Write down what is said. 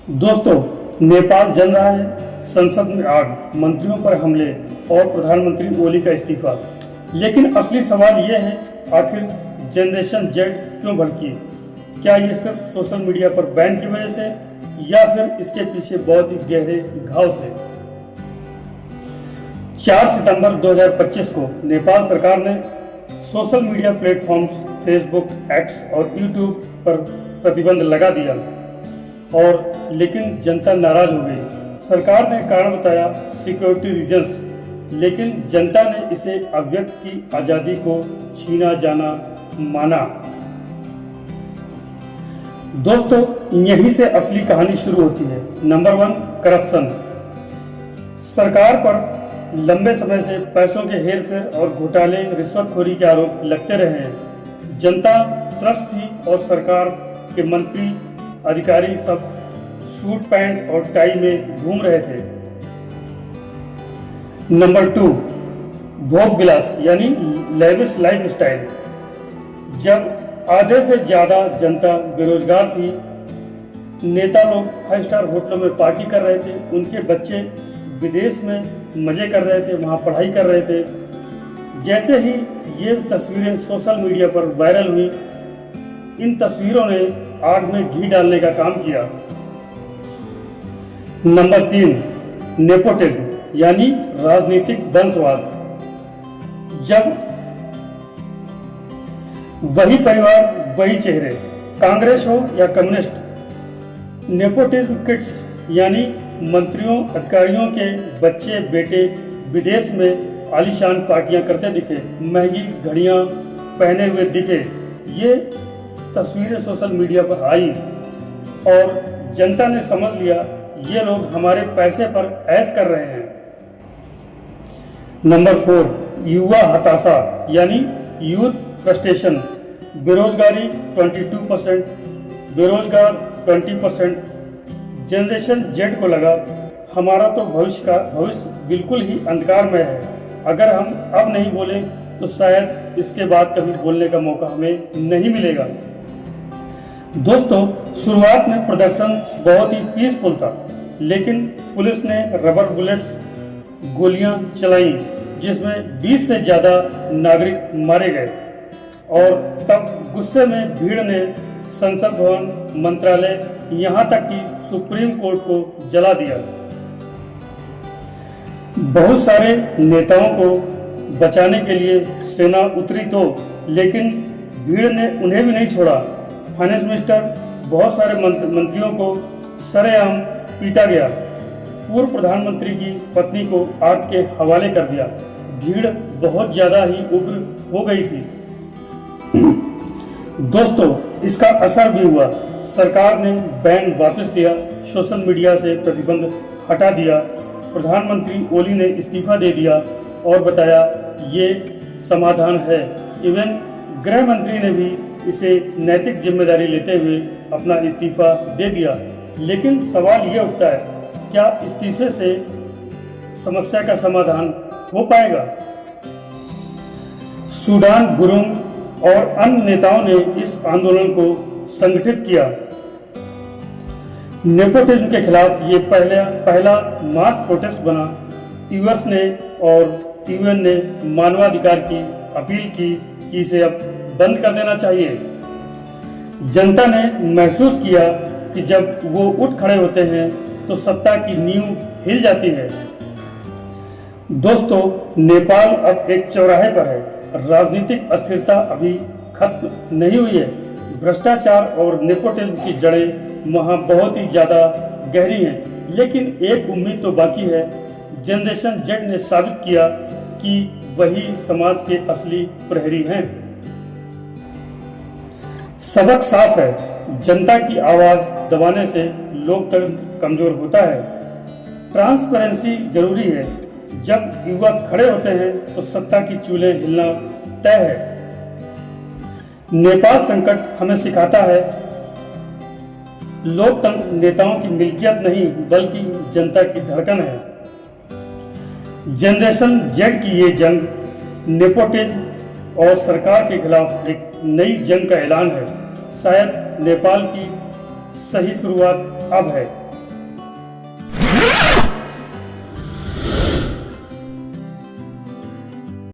दोस्तों, नेपाल जल रहा है, संसद में आग, मंत्रियों पर हमले और प्रधानमंत्री ओली का इस्तीफा। लेकिन असली सवाल यह है, आखिर जनरेशन जेड क्यों भड़की? क्या ये सिर्फ सोशल मीडिया पर बैन की वजह से या फिर इसके पीछे बहुत ही गहरे घाव थे? 4 सितंबर 2025 को नेपाल सरकार ने social media platforms Facebook, x और यूट्यूब पर प्रतिबंध लगा दिया लेकिन जनता नाराज हो गई। सरकार ने कारण बताया सिक्योरिटी रीजंस, लेकिन जनता ने इसे अभिव्यक्त की आजादी को छीना जाना माना। दोस्तों, यहीं से असली कहानी शुरू होती है। Number 1, corruption. सरकार पर लंबे समय से पैसों के हेरफेर और घोटाले, रिश्वतखोरी के आरोप लगते रहे हैं। जनता त्रस्त थी और सरकार के मंत्री अधिकारी सब सूट पैंट और टाई में घूम रहे थे। नंबर 2, भोग विलास यानी लेविश लाइफ स्टाइल। जब आधे से ज्यादा जनता बेरोजगार थी, नेता लोग 5 स्टार होटलों में पार्टी कर रहे थे, उनके बच्चे विदेश में मजे कर रहे थे, वहां पढ़ाई कर रहे थे। जैसे ही ये तस्वीरें सोशल मीडिया पर वायरल हुई, इन तस्वीरों ने आग में घी डालने का काम किया। नंबर 3, नेपोटिज्म यानी राजनीतिक वंशवाद। जब वही परिवार, वही चेहरे, कांग्रेस हो या कम्युनिस्ट, नेपोटिज्म किड्स यानी मंत्रियों अधिकारियों के बच्चे बेटे विदेश में आलीशान पार्टियां करते दिखे, महंगी घड़ियां पहने हुए दिखे। ये तस्वीरें सोशल मीडिया पर आई और जनता ने समझ लिया ये लोग हमारे पैसे पर ऐश कर रहे हैं। नंबर 4, युवा हताशा यानी यूथ फ्रस्ट्रेशन। बेरोजगारी 22%, बेरोजगार 20%। जनरेशन जेड को लगा हमारा तो भविष्य बिल्कुल ही अंधकारमय है। अगर हम अब नहीं बोले तो शायद इसके बाद कभी बोलने का मौका हमें नहीं मिलेगा। दोस्तों, शुरुआत में प्रदर्शन बहुत ही पीसफुल था, लेकिन पुलिस ने रबर बुलेट्स, गोलियां चलाई, जिसमें 20 से ज्यादा नागरिक मारे गए। और तब गुस्से में भीड़ ने संसद भवन, मंत्रालय, यहां तक कि सुप्रीम कोर्ट को जला दिया। बहुत सारे नेताओं को बचाने के लिए सेना उतरी तो, लेकिन भीड़ ने उन्हें भी नहीं छोड़ा। फाइनेंस मिनिस्टर, बहुत सारे मंत्रियों को सरेआम पीटा गया। पूर्व प्रधानमंत्री की पत्नी को आग के हवाले कर दिया। भीड़ बहुत ज्यादा ही उग्र हो गई थी। दोस्तों, इसका असर भी हुआ। सरकार ने बैन वापस लिया, सोशल मीडिया से प्रतिबंध हटा दिया। प्रधानमंत्री ओली ने इस्तीफा दे दिया और बताया ये समाधान है। इवन गृह मंत्री ने भी इसे नैतिक जिम्मेदारी लेते हुए अपना इस्तीफा दे दिया। लेकिन सवाल ये उठता है, क्या इस्तीफे से समस्या का समाधान हो पाएगा? सूडान गुरुंग और अन्य नेताओं ने इस आंदोलन को संगठित किया। नेपोटिज्म के खिलाफ ये पहला मास प्रोटेस्ट बना। यूएस ने और यूएन ने मानवाधिकार की अपील की कि इसे अब बंद कर देना चाहिए। जनता ने महसूस किया कि जब वो उठ खड़े होते हैं तो सत्ता की नींव हिल जाती है। दोस्तों, नेपाल अब एक चौराहे पर है। राजनीतिक अस्थिरता अभी खत्म नहीं हुई है। भ्रष्टाचार और नेपोटिज्म की जड़ें वहां बहुत ही ज्यादा गहरी हैं। लेकिन एक उम्मीद तो बाकी है। जनरेशन जेड ने साबित किया कि वही समाज के असली प्रहरी हैं। सबक साफ है, जनता की आवाज दबाने से लोकतंत्र कमजोर होता है। ट्रांसपेरेंसी जरूरी है। जब युवा खड़े होते हैं तो सत्ता की चूल्हे हिलना तय है। नेपाल संकट हमें सिखाता है लोकतंत्र नेताओं की मिल्कियत नहीं बल्कि जनता की धड़कन है। जनरेशन जेड की ये जंग नेपोटिज्म और सरकार के खिलाफ एक नई जंग का ऐलान है। शायद नेपाल की सही शुरुआत अब है।